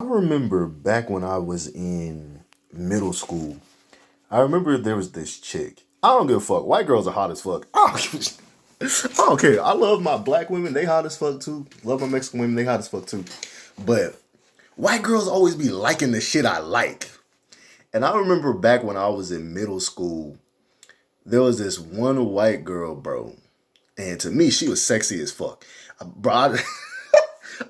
remember back when I was in middle school, I remember there was this chick. I don't give a fuck. White girls are hot as fuck. I don't care. I love my black women. They hot as fuck too. Love my Mexican women. They hot as fuck too. But white girls always be liking the shit I like. And I remember back when I was in middle school, there was this one white girl, bro. And to me, she was sexy as fuck. Bro,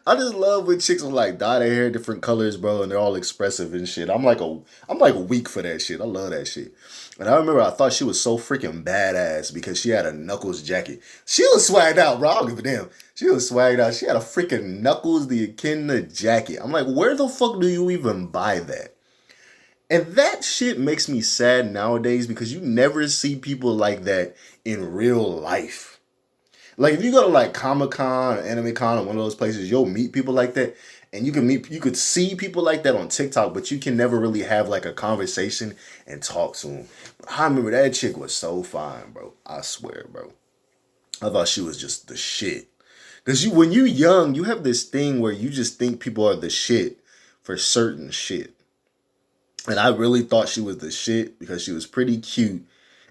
I just love when chicks will like dye their hair different colors, bro, and they're all expressive and shit. I'm like a weak for that shit. I love that shit. And I remember I thought she was so freaking badass because she had a Knuckles jacket. She was swagged out, bro. I don't give a damn. She was swagged out. She had a freaking Knuckles the Echidna jacket. I'm like, where the fuck do you even buy that? And that shit makes me sad nowadays because you never see people like that in real life. Like if you go to like Comic Con or Anime Con or one of those places, you'll meet people like that. And you could see people like that on TikTok, but you can never really have like a conversation and talk to them. I remember that chick was so fine, bro. I swear, bro. I thought she was just the shit. Because when you young, you have this thing where you just think people are the shit for certain shit. And I really thought she was the shit because she was pretty cute.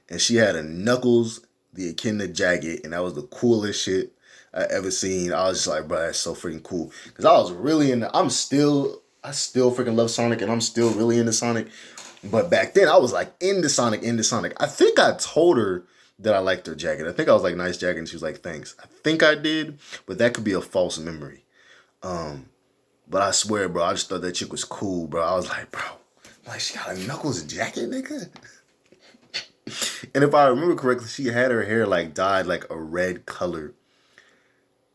And she had a Knuckles, the Echidna jacket. And that was the coolest shit I ever seen. I was just like, bro, that's so freaking cool. Because I was really I still freaking love Sonic. And I'm still really into Sonic. But back then, I was like into Sonic. I think I told her that I liked her jacket. I think I was like, nice jacket. And she was like, thanks. I think I did. But that could be a false memory. But I swear, bro, I just thought that chick was cool, bro. I was like, bro. Like, she got a Knuckles jacket, nigga? And if I remember correctly, she had her hair, like, dyed, like, a red color.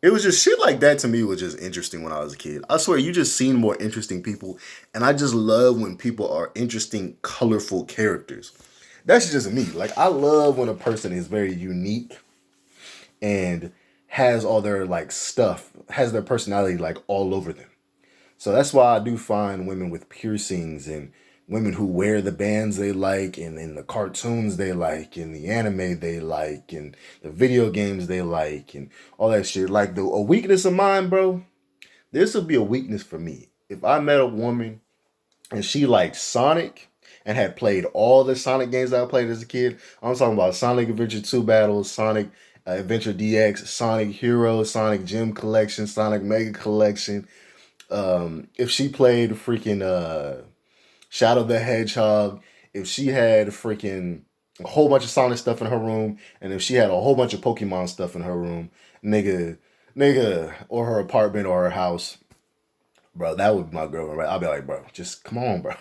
It was just shit like that to me was just interesting when I was a kid. I swear, you just seen more interesting people. And I just love when people are interesting, colorful characters. That's just me. Like, I love when a person is very unique and has all their, like, stuff, has their personality, like, all over them. So that's why I do find women with piercings and women who wear the bands they like and in the cartoons they like and the anime they like and the video games they like and all that shit. Like a weakness of mine, bro, this would be a weakness for me. If I met a woman and she liked Sonic and had played all the Sonic games that I played as a kid, I'm talking about Sonic Adventure 2 Battles, Sonic Adventure DX, Sonic Heroes, Sonic Gem Collection, Sonic Mega Collection. If she played freaking Shadow the Hedgehog, if she had freaking a whole bunch of Sonic stuff in her room, and if she had a whole bunch of Pokemon stuff in her room, nigga, or her apartment or her house, bro, that would be my girlfriend, right? I'll be like, bro, just come on, bro.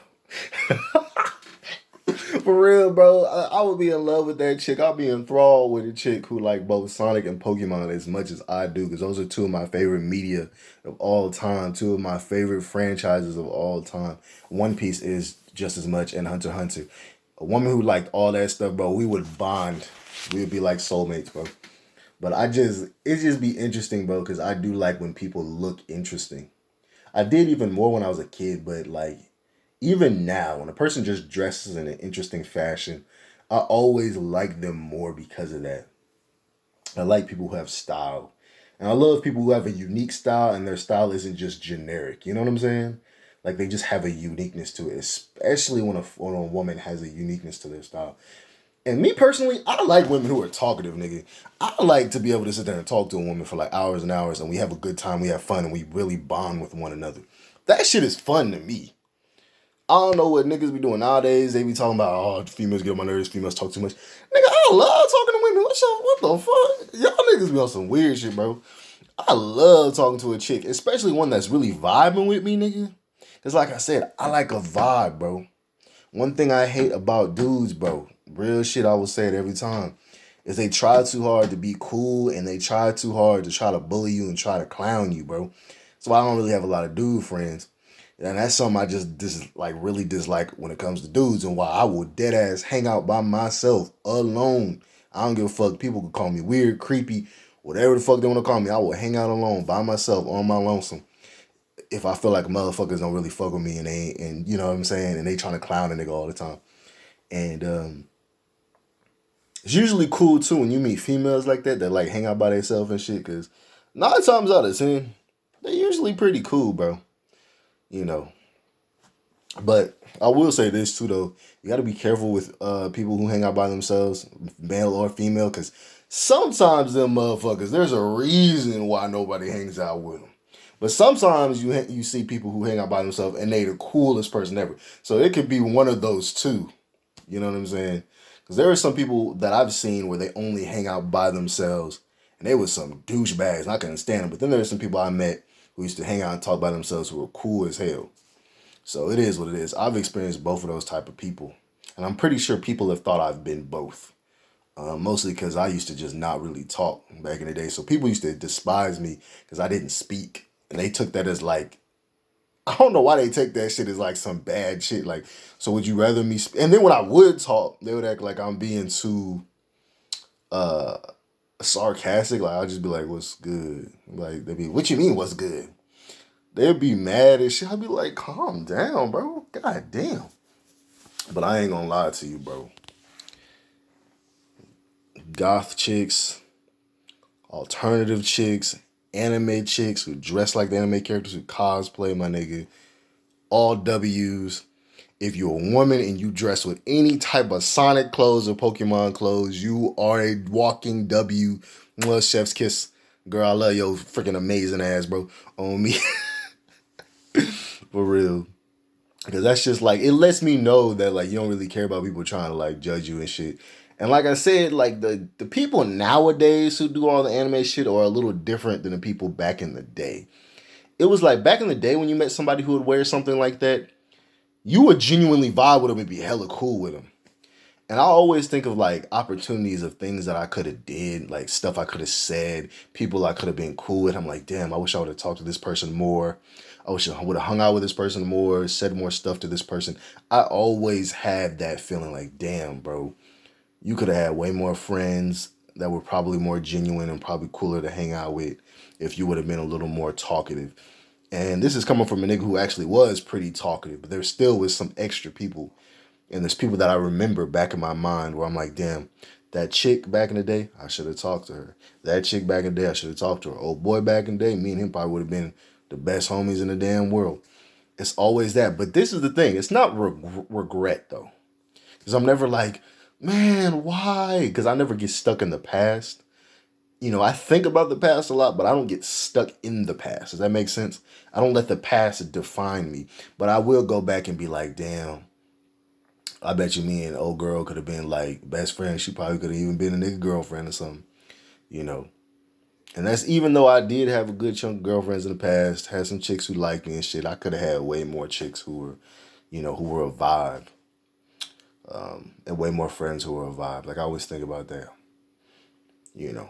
For real, bro, I would be in love with that chick. I'll be enthralled with a chick who like both Sonic and Pokemon as much as I do, because those are two of my favorite media of all time, two of my favorite franchises of all time. One Piece is just as much, and Hunter x Hunter. A woman who liked all that stuff, bro, we would bond. We would be like soulmates, bro. But it just be interesting, bro, because I do like when people look interesting. I did even more when I was a kid, but like, even now, when a person just dresses in an interesting fashion, I always like them more because of that. I like people who have style. And I love people who have a unique style and their style isn't just generic. You know what I'm saying? Like they just have a uniqueness to it, especially when a woman has a uniqueness to their style. And me personally, I like women who are talkative, nigga. I like to be able to sit there and talk to a woman for like hours and hours and we have a good time, we have fun, and we really bond with one another. That shit is fun to me. I don't know what niggas be doing nowadays. They be talking about, oh, females get on my nerves, females talk too much. Nigga, I love talking to women. What the fuck? Y'all niggas be on some weird shit, bro. I love talking to a chick, especially one that's really vibing with me, nigga. Because like I said, I like a vibe, bro. One thing I hate about dudes, bro, real shit, I will say it every time, is they try too hard to be cool and they try too hard to try to bully you and try to clown you, bro. So I don't really have a lot of dude friends. And that's something I just really dislike when it comes to dudes, and why I will dead ass hang out by myself alone. I don't give a fuck. People can call me weird, creepy, whatever the fuck they want to call me. I will hang out alone by myself on my lonesome if I feel like motherfuckers don't really fuck with me and you know what I'm saying, and they trying to clown a nigga all the time. And it's usually cool too when you meet females like that like hang out by themselves and shit, because 9 times out of 10, they're usually pretty cool, bro. You know, But I will say this too, though. You got to be careful with people who hang out by themselves, male or female, because sometimes them motherfuckers, there's a reason why nobody hangs out with them. But sometimes you see people who hang out by themselves and they the coolest person ever. So it could be one of those two. You know what I'm saying? Because there are some people that I've seen where they only hang out by themselves, and they was some douchebags. And I couldn't stand them. But then there are some people I met who used to hang out and talk by themselves who were cool as hell. So it is what it is. I've experienced both of those type of people, and I'm pretty sure people have thought I've been both. Mostly because I used to just not really talk back in the day. So people used to despise me because I didn't speak, and they took that as like, I don't know why they take that shit as like some bad shit. Like, so would you rather me? And then when I would talk, they would act like I'm being too uh sarcastic. Like I'll just be like, "What's good?" Like they'd be, "What you mean? What's good?" They'd be mad as shit. I'd be like, "Calm down, bro. God damn." But I ain't gonna lie to you, bro. Goth chicks, alternative chicks, anime chicks who dress like the anime characters who cosplay, my nigga. All W's. If you're a woman and you dress with any type of Sonic clothes or Pokemon clothes, you are a walking W. Well, chef's kiss. Girl, I love your freaking amazing ass, bro. On me. For real. Because that's just like, it lets me know that like you don't really care about people trying to like judge you and shit. And like I said, like the people nowadays who do all the anime shit are a little different than the people back in the day. It was like back in the day when you met somebody who would wear something like that, you would genuinely vibe with them and be hella cool with them. And I always think of like opportunities of things that I could have did, like stuff I could have said, people I could have been cool with. I'm like, damn, I wish I would have talked to this person more. I wish I would have hung out with this person more, said more stuff to this person. I always had that feeling like, damn, bro, you could have had way more friends that were probably more genuine and probably cooler to hang out with if you would have been a little more talkative. And this is coming from a nigga who actually was pretty talkative, but there still was some extra people. And there's people that I remember back in my mind where I'm like, damn, that chick back in the day, I should have talked to her. That chick back in the day, I should have talked to her. Old boy back in the day, me and him probably would have been the best homies in the damn world. It's always that. But this is the thing. It's not regret, though. Because I'm never like, man, why? Because I never get stuck in the past. You know, I think about the past a lot, but I don't get stuck in the past. Does that make sense? I don't let the past define me. But I will go back and be like, damn, I bet you me and old girl could have been like best friends. She probably could have even been a nigga girlfriend or something, you know. And that's even though I did have a good chunk of girlfriends in the past, had some chicks who liked me and shit. I could have had way more chicks who were, who were a vibe, and way more friends who were a vibe. Like I always think about that, you know.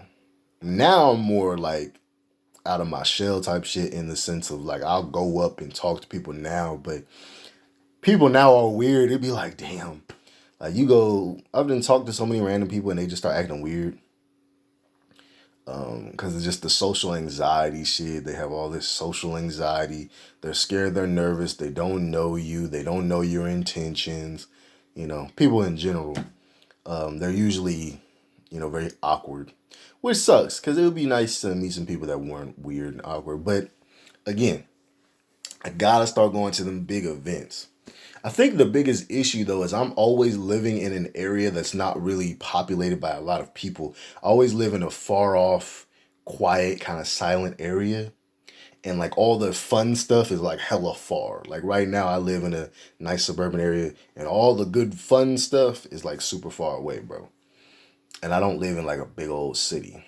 Now I'm more like out of my shell type shit in the sense of like I'll go up and talk to people now, but people now are weird. It'd be like, damn. Like you go, I've been talking to so many random people and they just start acting weird. Because it's just the social anxiety shit. They have all this social anxiety. They're scared, they're nervous, they don't know you, they don't know your intentions. People in general, they're usually, very awkward, which sucks because it would be nice to meet some people that weren't weird and awkward. But again, I gotta start going to them big events. I think the biggest issue though is I'm always living in an area that's not really populated by a lot of people. I always live in a far off, quiet, kind of silent area. And like all the fun stuff is like hella far. Like right now I live in a nice suburban area and all the good fun stuff is like super far away, bro. And I don't live in like a big old city.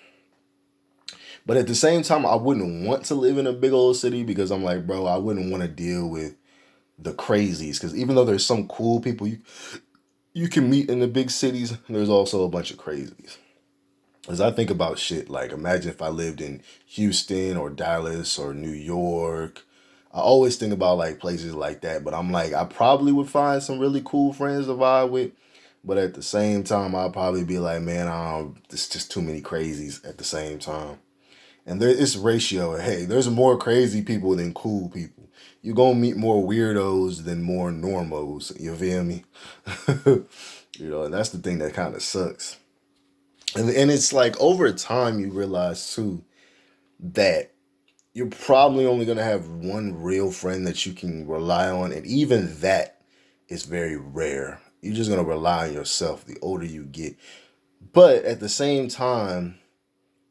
But at the same time, I wouldn't want to live in a big old city because I'm like, bro, I wouldn't want to deal with the crazies. Because even though there's some cool people you can meet in the big cities, there's also a bunch of crazies. As I think about shit, like imagine if I lived in Houston or Dallas or New York. I always think about like places like that, but I'm like, I probably would find some really cool friends to vibe with. But at the same time, I'll probably be like, man, it's just too many crazies at the same time. And there is ratio. Hey, there's more crazy people than cool people. You're gonna meet more weirdos than more normos. You feel me? And that's the thing that kind of sucks. And it's like over time you realize too that you're probably only going to have one real friend that you can rely on. And even that is very rare. You're just going to rely on yourself the older you get. But at the same time,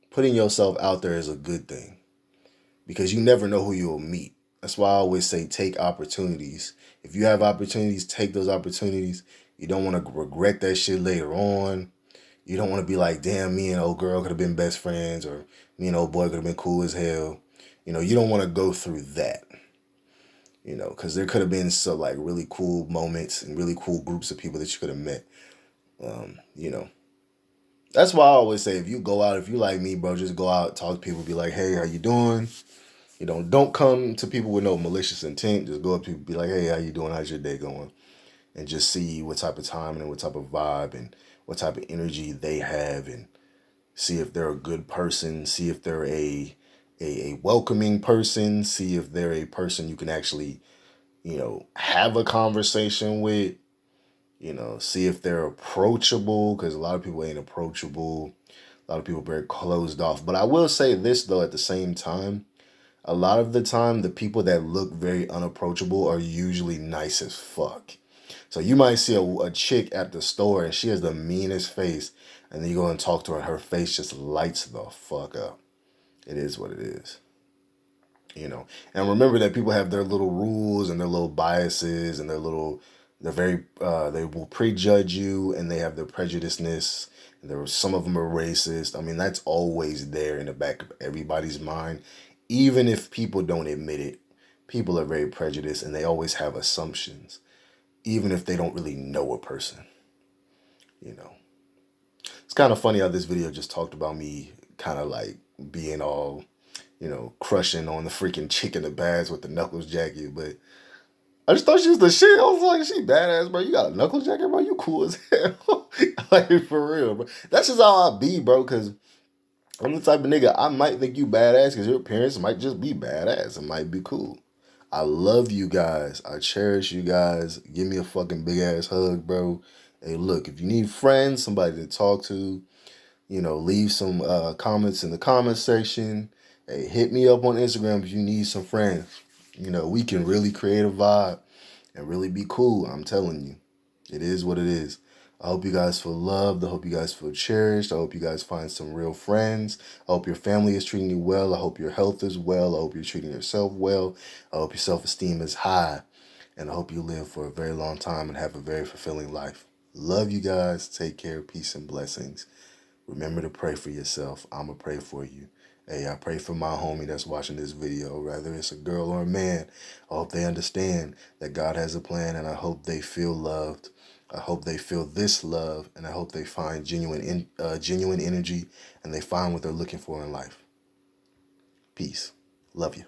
putting yourself out there is a good thing because you never know who you'll meet. That's why I always say take opportunities. If you have opportunities, take those opportunities. You don't want to regret that shit later on. You don't want to be like, damn, me and old girl could have been best friends, or me and old boy could have been cool as hell. You don't want to go through that. Because there could have been some like really cool moments and really cool groups of people that you could have met. You know, that's why I always say if you go out, if you like me, bro, just go out, talk to people, be like, hey, how you doing? Don't come to people with no malicious intent. Just go up to people, be like, hey, how you doing? How's your day going? And just see what type of time and what type of vibe and what type of energy they have, and see if they're a good person, see if they're a welcoming person, see if they're a person you can actually, have a conversation with, see if they're approachable, because a lot of people ain't approachable. A lot of people are very closed off. But I will say this, though, at the same time, a lot of the time, the people that look very unapproachable are usually nice as fuck. So you might see a chick at the store and she has the meanest face, and then you go and talk to her and her face just lights the fuck up. It is what it is. And remember that people have their little rules and their little biases and they will prejudge you, and they have their prejudiceness, and some of them are racist. I mean, that's always there in the back of everybody's mind. Even if people don't admit it, people are very prejudiced and they always have assumptions, even if they don't really know a person. you know it's kind of funny how this video just talked about me kind of like being all crushing on the freaking chick in the bags with the knuckles jacket. But I just thought she was the shit. I was like, she badass, bro. You got a knuckles jacket, bro? You cool as hell. Like, for real, bro. That's just how I be, bro, because I'm the type of nigga, I might think you badass because your parents might just be badass. It might be cool. I love you guys. I cherish you guys. Give me a fucking big ass hug, bro. Hey, look, if you need friends, somebody to talk to, leave some comments in the comment section. Hey, hit me up on Instagram if you need some friends. We can really create a vibe and really be cool. I'm telling you, it is what it is. I hope you guys feel loved. I hope you guys feel cherished. I hope you guys find some real friends. I hope your family is treating you well. I hope your health is well. I hope you're treating yourself well. I hope your self-esteem is high. And I hope you live for a very long time and have a very fulfilling life. Love you guys. Take care. Peace and blessings. Remember to pray for yourself. I'm going to pray for you. Hey, I pray for my homie that's watching this video, whether it's a girl or a man. I hope they understand that God has a plan, and I hope they feel loved. I hope they feel this love, and I hope they find genuine energy, and they find what they're looking for in life. Peace. Love you.